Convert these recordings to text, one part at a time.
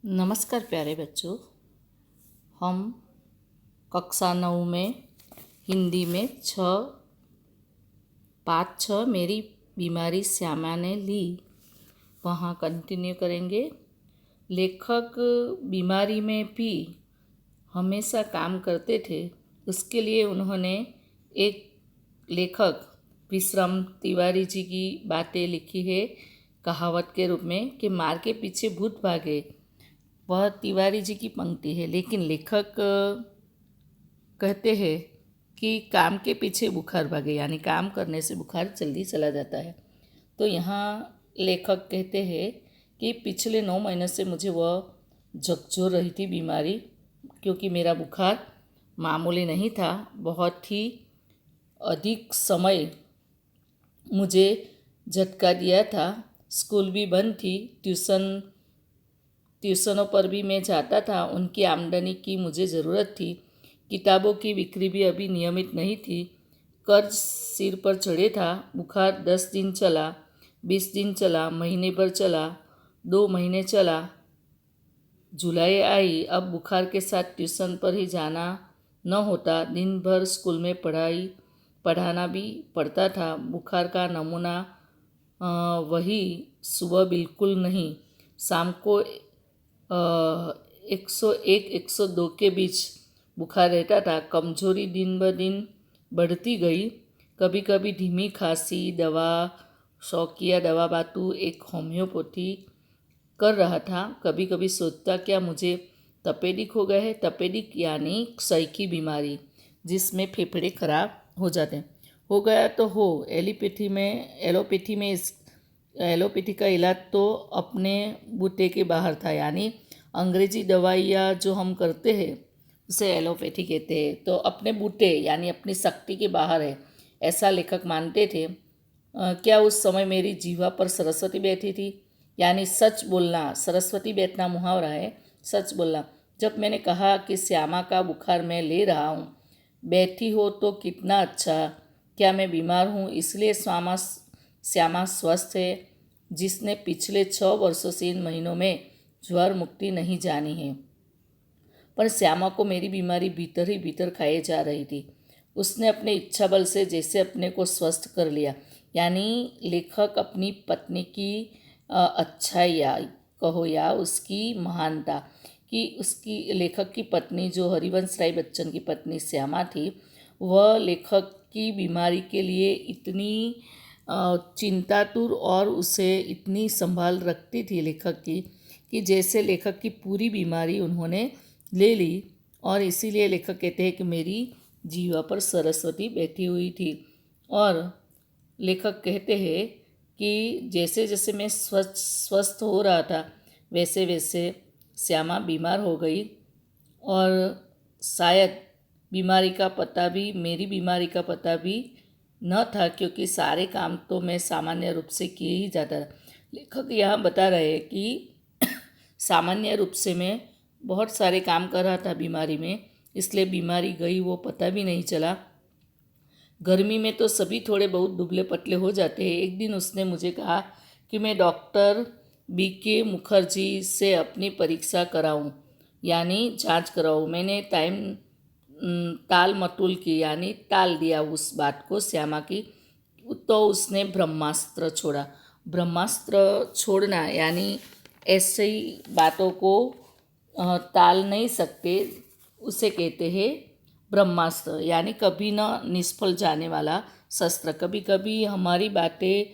नमस्कार प्यारे बच्चों। हम कक्षा 9 में हिंदी में 5 मेरी बीमारी श्यामा ने ली, वहाँ कंटिन्यू करेंगे। लेखक बीमारी में भी हमेशा काम करते थे। उसके लिए उन्होंने एक लेखक विश्राम तिवारी जी की बातें लिखी है कहावत के रूप में कि मार के पीछे भूत भागे। वह तिवारी जी की पंक्ति है, लेकिन लेखक कहते हैं कि काम के पीछे बुखार भागे, यानी काम करने से बुखार जल्दी चला जाता है। तो यहाँ लेखक कहते हैं कि पिछले 9 महीने से मुझे वह झकझोर रही थी बीमारी, क्योंकि मेरा बुखार मामूली नहीं था। बहुत ही अधिक समय मुझे झटका दिया था। स्कूल भी बंद थी, ट्यूशनों पर भी मैं जाता था। उनकी आमदनी की मुझे ज़रूरत थी। किताबों की बिक्री भी अभी नियमित नहीं थी। कर्ज सिर पर चढ़े था। बुखार 10 दिन चला, 20 दिन चला, महीने भर चला, 2 महीने चला। जुलाई आई। अब बुखार के साथ ट्यूशन पर ही जाना न होता। दिन भर स्कूल में पढ़ाना भी पड़ता था। बुखार का नमूना वही, सुबह बिल्कुल नहीं, शाम को 101 102 के बीच बुखार रहता था। कमजोरी दिन ब दिन बढ़ती गई। कभी कभी धीमी खांसी, दवा, शौकिया दवा बातू एक होम्योपैथी कर रहा था। कभी कभी सोचता क्या मुझे तपेदिक हो गया है। तपेदिक यानी क्षय की बीमारी, जिसमें फेफड़े खराब हो जाते हैं। हो गया तो हो। एलोपैथी का इलाज तो अपने बूते के बाहर था, यानी अंग्रेजी दवाइयाँ जो हम करते हैं उसे एलोपैथी कहते हैं। तो अपने बूते यानी अपनी शक्ति के बाहर है, ऐसा लेखक मानते थे। क्या उस समय मेरी जीवा पर सरस्वती बैठी थी? यानी सच बोलना, सरस्वती बैठना मुहावरा है, सच बोलना। जब मैंने कहा कि श्यामा का बुखार मैं ले रहा हूँ, बैठी हो तो कितना अच्छा। क्या मैं बीमार हूँ इसलिए श्यामा स्वस्थ है? जिसने पिछले 6 वर्षों से इन महीनों में ज्वर मुक्ति नहीं जानी है। पर श्यामा को मेरी बीमारी भीतर ही भीतर खाए जा रही थी। उसने अपने इच्छा बल से जैसे अपने को स्वस्थ कर लिया। यानी लेखक अपनी पत्नी की अच्छाई या कहो या उसकी महानता कि उसकी लेखक की पत्नी जो हरिवंश राय बच्चन की पत्नी श्यामा थी, वह लेखक की बीमारी के लिए इतनी चिंतातुर और उसे इतनी संभाल रखती थी लेखक की, कि जैसे लेखक की पूरी बीमारी उन्होंने ले ली। और इसीलिए लेखक कहते हैं कि मेरी जीवा पर सरस्वती बैठी हुई थी। और लेखक कहते हैं कि जैसे जैसे मैं स्वस्थ हो रहा था, वैसे वैसे श्यामा बीमार हो गई। और शायद मेरी बीमारी का पता भी न था, क्योंकि सारे काम तो मैं सामान्य रूप से किए ही जाता था। लेखक यहाँ बता रहे हैं कि सामान्य रूप से मैं बहुत सारे काम कर रहा था बीमारी में, इसलिए बीमारी गई वो पता भी नहीं चला। गर्मी में तो सभी थोड़े बहुत दुबले पतले हो जाते हैं। एक दिन उसने मुझे कहा कि मैं डॉक्टर BK मुखर्जी से अपनी परीक्षा कराऊं, यानी जांच कराऊं। मैंने टाल मटोल की, यानी टाल दिया उस बात को श्यामा की। तो उसने ब्रह्मास्त्र छोड़ा। ब्रह्मास्त्र छोड़ना यानी ऐसी बातों को टाल नहीं सकते, उसे कहते हैं ब्रह्मास्त्र, यानी कभी न निष्फल जाने वाला शस्त्र। कभी कभी हमारी बातें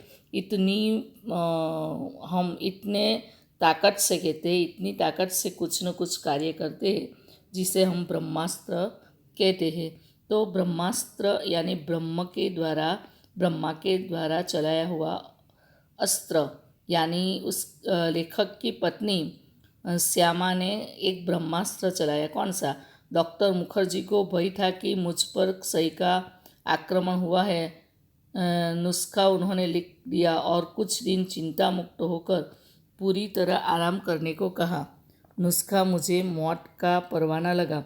हम इतने ताकत से कहते हैं, इतनी ताकत से कुछ न कुछ कार्य करते हैं, जिसे हम ब्रह्मास्त्र कहते हैं। तो ब्रह्मास्त्र यानी ब्रह्मा के द्वारा चलाया हुआ अस्त्र। यानी उस लेखक की पत्नी श्यामा ने एक ब्रह्मास्त्र चलाया। कौन सा? डॉक्टर मुखर्जी को भय था कि मुझ पर क्षय का आक्रमण हुआ है। नुस्खा उन्होंने लिख दिया और कुछ दिन चिंता मुक्त होकर पूरी तरह आराम करने को कहा। नुस्खा मुझे मौत का परवाना लगा।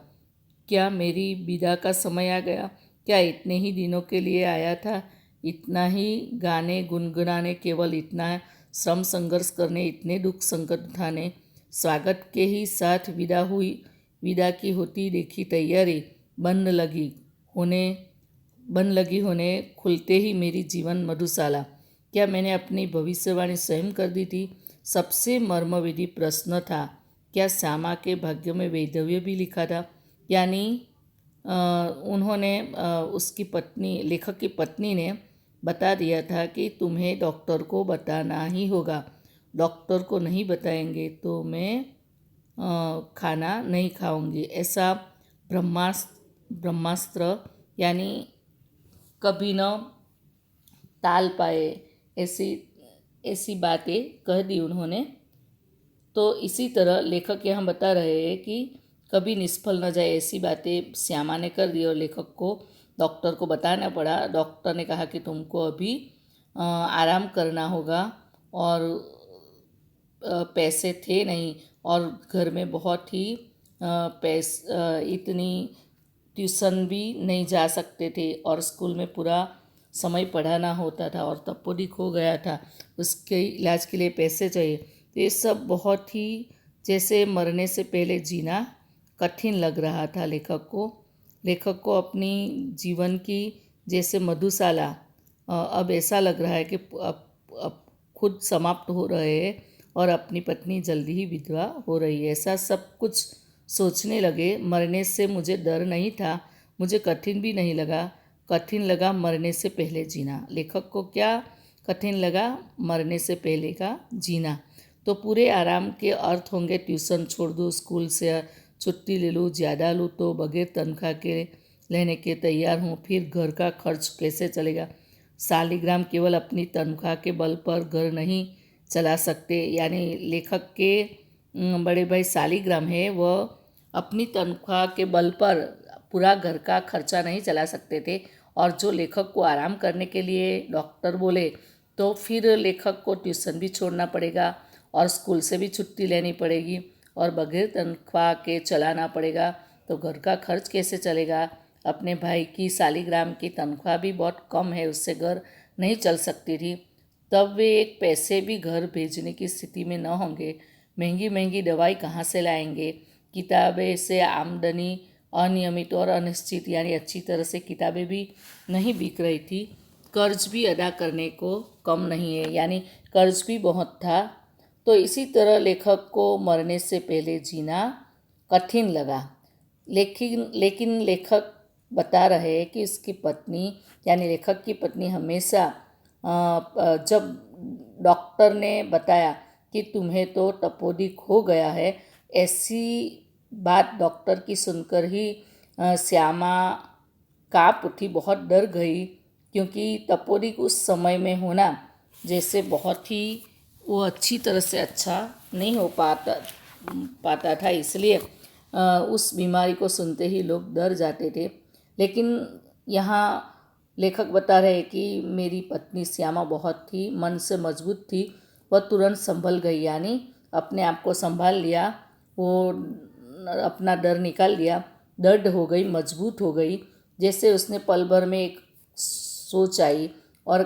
क्या मेरी विदा का समय आ गया? क्या इतने ही दिनों के लिए आया था? इतना ही गाने गुनगुनाने, केवल इतना श्रम संघर्ष करने, इतने दुख संकट उठाने, स्वागत के ही साथ विदा की होती देखी तैयारी बन लगी होने खुलते ही मेरी जीवन मधुशाला। क्या मैंने अपनी भविष्यवाणी स्वयं कर दी थी? सबसे मर्मवेदी प्रश्न था। क्या श्यामा के भाग्य में वैधव्य भी लिखा था? यानी उन्होंने उसकी पत्नी, लेखक की पत्नी ने बता दिया था कि तुम्हें डॉक्टर को बताना ही होगा, डॉक्टर को नहीं बताएंगे तो मैं खाना नहीं खाऊंगी। ऐसा ब्रह्मास्त्र यानी कभी न टाल पाए, ऐसी ऐसी बातें कह दी उन्होंने। तो इसी तरह लेखक यहाँ बता रहे हैं कि कभी निष्फल न जाए, ऐसी बातें श्यामा ने कर दी और लेखक को डॉक्टर को बताना पड़ा। डॉक्टर ने कहा कि तुमको अभी आराम करना होगा और पैसे थे नहीं और घर में बहुत ही इतनी ट्यूशन भी नहीं जा सकते थे और स्कूल में पूरा समय पढ़ाना होता था और तपोदी खो गया था, उसके इलाज के लिए पैसे चाहिए। तो ये सब बहुत ही जैसे मरने से पहले जीना कठिन लग रहा था लेखक को अपनी जीवन की जैसे मधुशाला अब ऐसा लग रहा है कि अब खुद समाप्त हो रहे हैं और अपनी पत्नी जल्दी ही विधवा हो रही है। ऐसा सब कुछ सोचने लगे। मरने से मुझे डर नहीं था, मुझे कठिन भी नहीं लगा। कठिन लगा मरने से पहले जीना। लेखक को क्या कठिन लगा? मरने से पहले का जीना। तो पूरे आराम के अर्थ होंगे ट्यूशन छोड़ दूँ, स्कूल से छुट्टी ले लूँ, ज़्यादा लूँ तो बगैर तनख्वाह के लेने के तैयार हूँ, फिर घर का खर्च कैसे चलेगा। शालिग्राम केवल अपनी तनख्वाह के बल पर घर नहीं चला सकते। यानी लेखक के बड़े भाई शालिग्राम है, वह अपनी तनख्वाह के बल पर पूरा घर का खर्चा नहीं चला सकते थे और जो लेखक को आराम करने के लिए डॉक्टर बोले तो फिर लेखक को ट्यूशन भी छोड़ना पड़ेगा और स्कूल से भी छुट्टी लेनी पड़ेगी और बगैर तनख्वाह के चलाना पड़ेगा। तो घर का खर्च कैसे चलेगा? अपने भाई की शालिग्राम की तनख्वाह भी बहुत कम है, उससे घर नहीं चल सकती थी। तब वे एक पैसे भी घर भेजने की स्थिति में न होंगे। महंगी महंगी दवाई कहाँ से लाएंगे? किताबें से आमदनी अनियमित और अनिश्चित, यानी अच्छी तरह से किताबें भी नहीं बिक रही थी। कर्ज भी अदा करने को कम नहीं है, यानी कर्ज भी बहुत था। तो इसी तरह लेखक को मरने से पहले जीना कठिन लगा। लेकिन लेखक बता रहे हैं कि उसकी पत्नी, यानी लेखक की पत्नी हमेशा जब डॉक्टर ने बताया कि तुम्हें तो तपोदी खो गया है, ऐसी बात डॉक्टर की सुनकर ही श्यामा काँप उठी, बहुत डर गई, क्योंकि तपोदी उस समय में होना जैसे बहुत ही वो अच्छी तरह से अच्छा नहीं हो पाता था, इसलिए उस बीमारी को सुनते ही लोग डर जाते थे। लेकिन यहाँ लेखक बता रहे कि मेरी पत्नी श्यामा बहुत ही मन से मजबूत थी, वह तुरंत संभल गई, यानी अपने आप को संभाल लिया, वो अपना डर निकाल लिया, दृढ़ हो गई, मजबूत हो गई। जैसे उसने पल भर में एक सोच आई और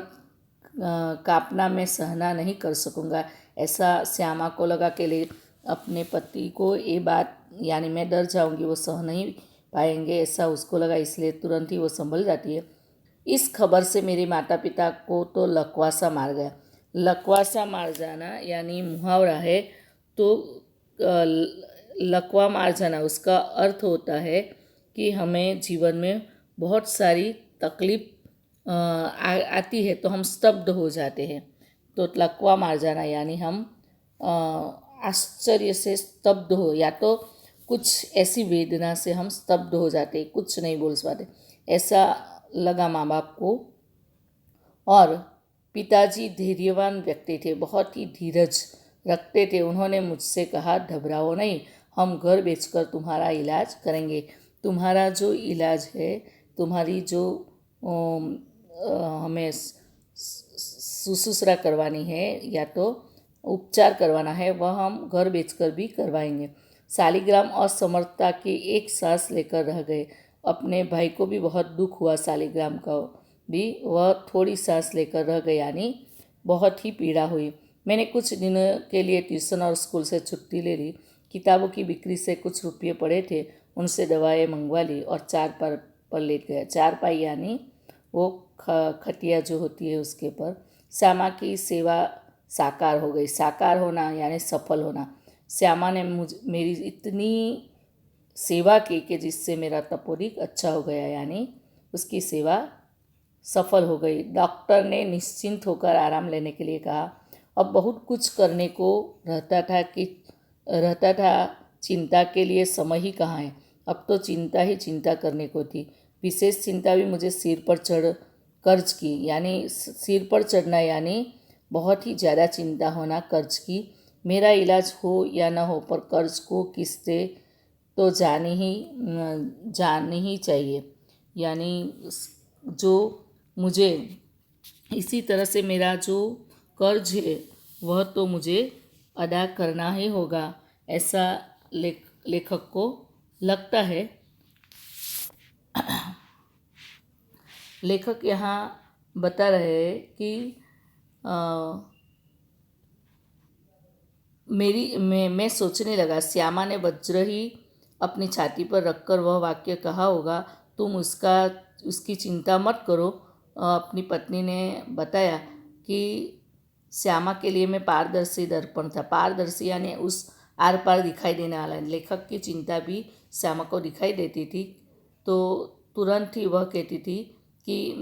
कांपना मैं सहना नहीं कर सकूँगा, ऐसा श्यामा को लगा कि ले अपने पति को ये बात, यानी मैं डर जाऊँगी, वो सह नहीं पाएंगे, ऐसा उसको लगा, इसलिए तुरंत ही वो संभल जाती है। इस खबर से मेरे माता पिता को तो लकवासा मार गया। लकवासा मार जाना यानी मुहावरा है, तो लकवा मार जाना उसका अर्थ होता है कि हमें जीवन में बहुत सारी तकलीफ आती है तो हम स्तब्ध हो जाते हैं। तो लकवा मार जाना यानी हम आश्चर्य से स्तब्ध हो, या तो कुछ ऐसी वेदना से हम स्तब्ध हो जाते, कुछ नहीं बोल पाते, ऐसा लगा माँ बाप को। और पिताजी धैर्यवान व्यक्ति थे, बहुत ही धीरज रखते थे। उन्होंने मुझसे कहा, घबराओ नहीं, हम घर बेचकर तुम्हारा इलाज करेंगे। तुम्हारा जो इलाज है, तुम्हारी जो हमें सुसुसरा करवानी है या तो उपचार करवाना है, वह हम घर बेचकर भी करवाएंगे। शालिग्राम असमर्थता की एक सांस लेकर रह गए। अपने भाई को भी बहुत दुख हुआ, शालिग्राम का भी, वह थोड़ी सांस लेकर रह गए, यानी बहुत ही पीड़ा हुई। मैंने कुछ दिनों के लिए ट्यूशन और स्कूल से छुट्टी ले ली। किताबों की बिक्री से कुछ रुपये पड़े थे, उनसे दवाएं मंगवा ली और पर लेट गया। चारपाई यानी वो खटिया जो होती है उसके पर श्यामा की सेवा साकार हो गई। साकार होना यानी सफल होना। श्यामा ने मेरी इतनी सेवा की कि जिससे मेरा तपोदिक अच्छा हो गया, यानी उसकी सेवा सफल हो गई। डॉक्टर ने निश्चिंत होकर आराम लेने के लिए कहा। अब बहुत कुछ करने को रहता था, चिंता के लिए समय ही कहाँ है। अब तो चिंता ही चिंता करने को थी। विशेष चिंता भी मुझे सिर पर चढ़ कर्ज की, यानी सिर पर चढ़ना यानी बहुत ही ज़्यादा चिंता होना कर्ज की। मेरा इलाज हो या ना हो, पर कर्ज को किस्तें तो जानी ही चाहिए। यानी जो मुझे इसी तरह से मेरा जो कर्ज है वह तो मुझे अदा करना ही होगा, ऐसा लेखक को लगता है। लेखक यहाँ बता रहे हैं कि मैं सोचने लगा। श्यामा ने वज्र ही अपनी छाती पर रखकर वह वाक्य कहा होगा, तुम उसकी चिंता मत करो। अपनी पत्नी ने बताया कि श्यामा के लिए मैं पारदर्शी दर्पण था। पारदर्शी यानी उस आर पार दिखाई देने वाला। लेखक की चिंता भी श्यामा को दिखाई देती थी, तो तुरंत ही वह कहती थी कि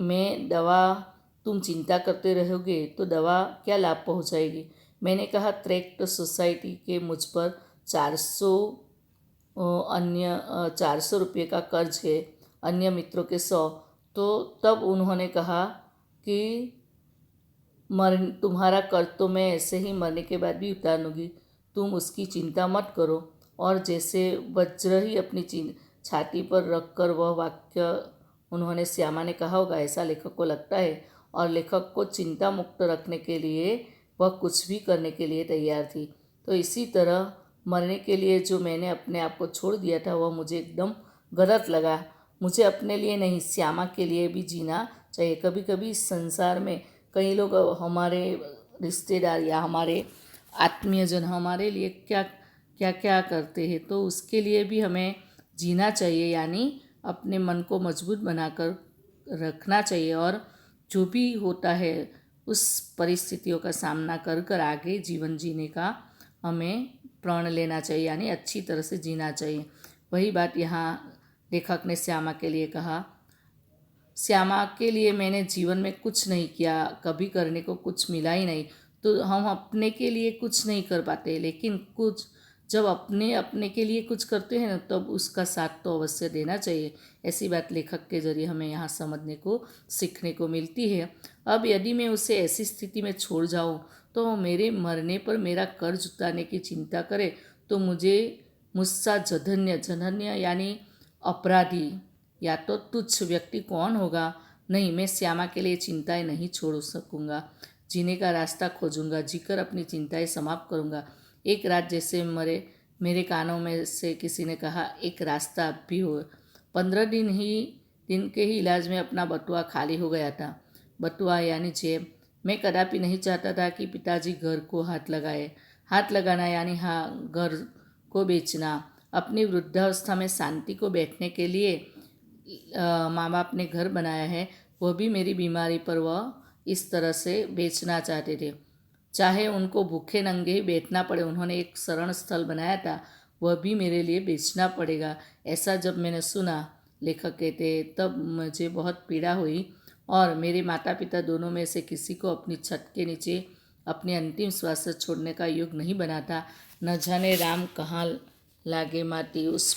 तुम चिंता करते रहोगे तो दवा क्या लाभ पहुँचाएगी। मैंने कहा, ट्रैक्ट सोसाइटी के मुझ पर 400 रुपये का कर्ज है, अन्य मित्रों के 100। तो तब उन्होंने कहा कि तुम्हारा कर्ज तो मैं ऐसे ही मरने के बाद भी उतार लूँगी, तुम उसकी चिंता मत करो। और जैसे वज्र ही अपनी छाती पर रखकर वह वाक्य उन्होंने श्यामा ने कहा होगा, ऐसा लेखक को लगता है। और लेखक को चिंता मुक्त रखने के लिए वह कुछ भी करने के लिए तैयार थी। तो इसी तरह मरने के लिए जो मैंने अपने आप को छोड़ दिया था वह मुझे एकदम गलत लगा। मुझे अपने लिए नहीं, श्यामा के लिए भी जीना चाहिए। कभी कभी इस संसार में कई लोग, हमारे रिश्तेदार या हमारे आत्मीयजन हमारे लिए क्या क्या क्या करते हैं, तो उसके लिए भी हमें जीना चाहिए, यानी अपने मन को मजबूत बनाकर रखना चाहिए। और जो भी होता है उस परिस्थितियों का सामना कर कर आगे जीवन जीने का हमें प्रण लेना चाहिए, यानी अच्छी तरह से जीना चाहिए। वही बात यहाँ लेखक ने श्यामा के लिए कहा। श्यामा के लिए मैंने जीवन में कुछ नहीं किया, कभी करने को कुछ मिला ही नहीं। तो हम अपने के लिए कुछ नहीं कर पाते, लेकिन कुछ जब अपने अपने के लिए कुछ करते हैं ना, तब उसका साथ तो अवश्य देना चाहिए। ऐसी बात लेखक के जरिए हमें यहाँ समझने को सीखने को मिलती है। अब यदि मैं उसे ऐसी स्थिति में छोड़ जाऊँ तो मेरे मरने पर मेरा कर्ज उतारने की चिंता करे तो मुझसा जघन्य यानी अपराधी या तो तुच्छ व्यक्ति कौन होगा। नहीं, मैं श्यामा के लिए चिंताएं नहीं छोड़ सकूँगा। जीने का रास्ता खोजूंगा, जीकर अपनी चिंताएं समाप्त करूँगा। एक रात जैसे मेरे कानों में से किसी ने कहा, एक रास्ता अब भी हो। 15 दिन के ही इलाज में अपना बटुआ खाली हो गया था। बटुआ यानी जेब। मैं कदापि नहीं चाहता था कि पिताजी घर को हाथ लगाए। हाथ लगाना यानी घर को बेचना। अपनी वृद्धावस्था में शांति को बैठने के लिए माँ बाप ने घर बनाया है, वह भी मेरी बीमारी पर वह इस तरह से बेचना चाहते थे। चाहे उनको भूखे नंगे ही बैठना पड़े, उन्होंने एक शरण स्थल बनाया था, वह भी मेरे लिए बेचना पड़ेगा। ऐसा जब मैंने सुना, लेखक कहते, तब मुझे बहुत पीड़ा हुई और मेरे माता पिता दोनों में से किसी को अपनी छत के नीचे अपनी अंतिम श्वास छोड़ने का योग नहीं बना था। न जाने राम कहाँ लागे माटी, उस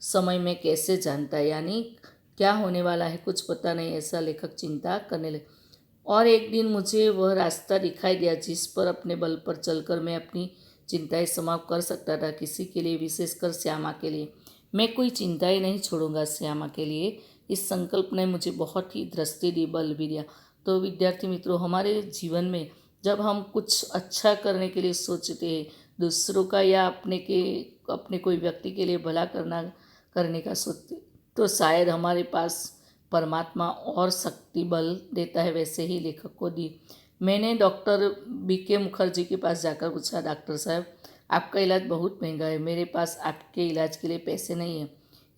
समय में कैसे जानता, यानी क्या होने वाला है कुछ पता नहीं, ऐसा लेखक चिंता करने लगे। और एक दिन मुझे वह रास्ता दिखाई दिया जिस पर अपने बल पर चलकर मैं अपनी चिंताएं समाप्त कर सकता था। किसी के लिए, विशेषकर श्यामा के लिए। मैं कोई चिंताएं नहीं छोड़ूंगा श्यामा के लिए। इस संकल्प ने मुझे बहुत ही दृष्टि दी, बल भी दिया। तो विद्यार्थी मित्रों, हमारे जीवन में जब हम कुछ अच्छा करने के लिए सोचते हैं, दूसरों का या अपने कोई व्यक्ति के लिए भला करने का सोचते, तो शायद हमारे पास परमात्मा और शक्ति बल देता है, वैसे ही लेखक को दी। मैंने डॉक्टर BK मुखर्जी के पास जाकर पूछा, डॉक्टर साहब आपका इलाज बहुत महंगा है, मेरे पास आपके इलाज के लिए पैसे नहीं हैं।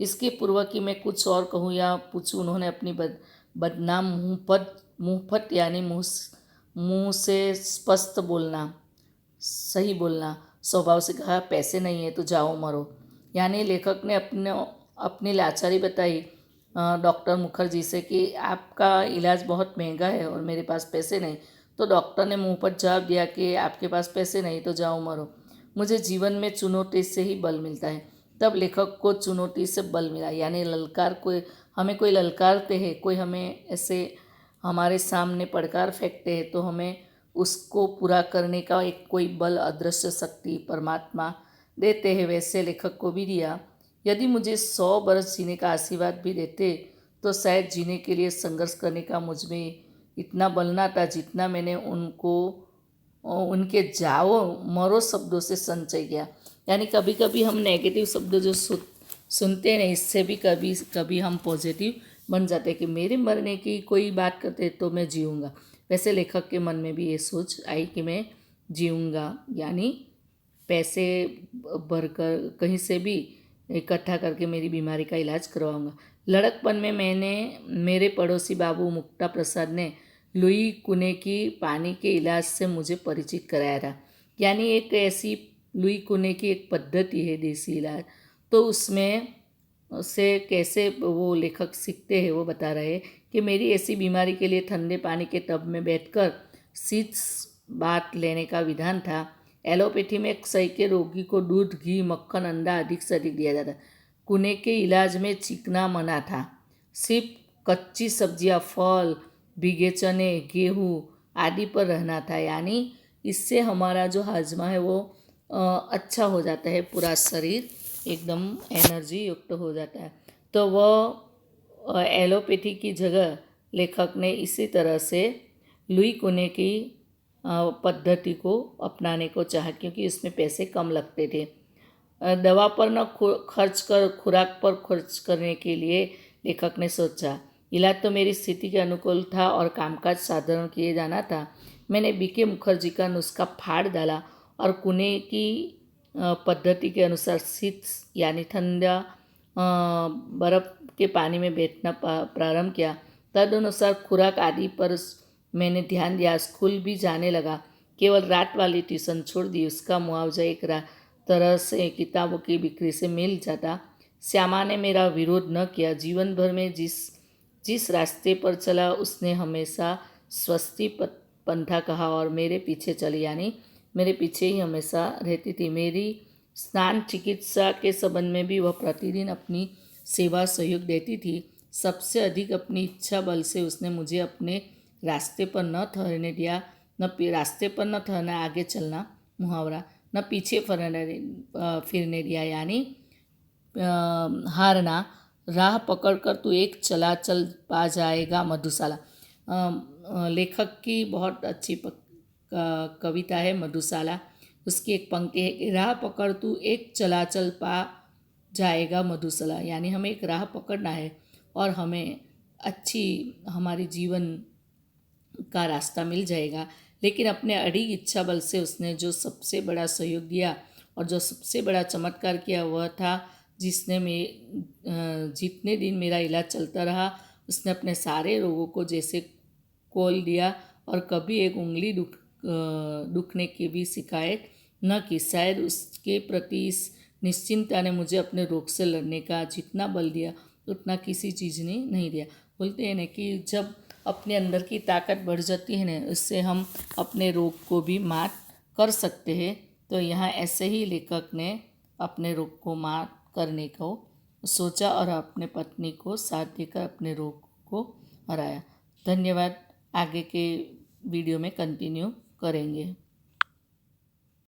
इसके पूर्व कि मैं कुछ और कहूँ या पूछूं, उन्होंने अपनी बदनाम मुँहफट यानी मुँह से स्पष्ट बोलना, सही बोलना स्वभाव से कहा, पैसे नहीं है तो जाओ मरो। यानी लेखक ने अपनी लाचारी बताई डॉक्टर मुखर्जी से कि आपका इलाज बहुत महंगा है और मेरे पास पैसे नहीं। तो डॉक्टर ने मुंह पर जवाब दिया कि आपके पास पैसे नहीं तो जाओ मरो। मुझे जीवन में चुनौती से ही बल मिलता है। तब लेखक को चुनौती से बल मिला, यानी ललकार, कोई ललकारते हैं, कोई हमें ऐसे हमारे सामने पड़कार फेंकते हैं तो हमें उसको पूरा करने का एक कोई बल, अदृश्य शक्ति, परमात्मा देते हैं। वैसे लेखक को भी दिया। यदि मुझे 100 बरस जीने का आशीर्वाद भी देते तो शायद जीने के लिए संघर्ष करने का मुझ में इतना बल ना था जितना मैंने उनके जाओ मरो शब्दों से संचय किया। यानी कभी कभी हम नेगेटिव शब्द जो सुनते हैं, इससे भी कभी कभी हम पॉजिटिव बन जाते हैं कि मेरे मरने की कोई बात करते तो मैं जीऊँगा। वैसे लेखक के मन में भी ये सोच आई कि मैं जीऊँगा, यानी पैसे भरकर कहीं से भी इकट्ठा करके मेरी बीमारी का इलाज करवाऊँगा। लड़कपन में मेरे पड़ोसी बाबू मुक्ता प्रसाद ने लुई कुने की पानी के इलाज से मुझे परिचित कराया था। यानी एक ऐसी लुई कुने की एक पद्धति है देसी इलाज, तो उसमें से कैसे वो लेखक सीखते हैं वो बता रहे हैं कि मेरी ऐसी बीमारी के लिए ठंडे पानी के टब में बैठकर शीत बात लेने का विधान था। एलोपैथी में क्षय के रोगी को दूध, घी, मक्खन, अंडा अधिक से अधिक दिया जाता। कुने के इलाज में चीखना मना था। सिर्फ कच्ची सब्जियां, फल, भीगे चने, गेहूँ आदि पर रहना था। यानी इससे हमारा जो हाजमा है वो अच्छा हो जाता है, पूरा शरीर एकदम एनर्जी युक्त हो जाता है। तो वह एलोपैथी की जगह लेखक ने इसी तरह से लुई कुने की पद्धति को अपनाने को चाहा, क्योंकि इसमें पैसे कम लगते थे। दवा पर न खर्च कर खुराक पर खर्च करने के लिए लेखक ने सोचा। इलाज तो मेरी स्थिति के अनुकूल था और कामकाज साधारण किए जाना था। मैंने BK मुखर्जी का नुस्खा फाड़ डाला और कुने की पद्धति के अनुसार शीत यानी ठंडा बर्फ़ के पानी में बैठना प्रारंभ किया। तदनुसार खुराक आदि पर मैंने ध्यान दिया। स्कूल भी जाने लगा, केवल रात वाली ट्यूशन छोड़ दी। उसका मुआवजा एक तरह से किताबों की बिक्री से मिल जाता। श्यामा ने मेरा विरोध न किया। जीवन भर में जिस रास्ते पर चला उसने हमेशा स्वस्ति पंथा कहा और मेरे पीछे चली, यानी मेरे पीछे ही हमेशा रहती थी। मेरी स्नान चिकित्सा के संबंध में भी वह प्रतिदिन अपनी सेवा सहयोग देती थी। सबसे अधिक अपनी इच्छा बल से उसने मुझे अपने रास्ते पर न ठहरने दिया, रास्ते पर न ठहरना, आगे चलना मुहावरा, न पीछे फिरने दिया, यानी हारना। राह पकड़कर तू एक चला चल पा जाएगा मधुशाला। लेखक की बहुत अच्छी कविता है मधुशाला। उसकी एक पंक्ति है कि राह पकड़ तू एक चला चल पा जाएगा मधुशाला, यानी हमें एक राह पकड़ना है और हमें अच्छी हमारी जीवन का रास्ता मिल जाएगा। लेकिन अपने अड़िग इच्छा बल से उसने जो सबसे बड़ा सहयोग दिया और जो सबसे बड़ा चमत्कार किया वह था जिसने जितने दिन मेरा इलाज चलता रहा उसने अपने सारे रोगों को जैसे खोल दिया और कभी एक उंगली दुखने की भी शिकायत न की। शायद उसके प्रति इस निश्चिंतता ने मुझे अपने रोग से लड़ने का जितना बल दिया उतना किसी चीज़ ने नहीं दिया। बोलते हैं ना कि जब अपने अंदर की ताकत बढ़ जाती है ना, उससे हम अपने रोग को भी मात कर सकते हैं। तो यहाँ ऐसे ही लेखक ने अपने रोग को मात करने को सोचा और अपने पत्नी को साथ देकर अपने रोग को हराया। धन्यवाद। आगे के वीडियो में कंटिन्यू करेंगे।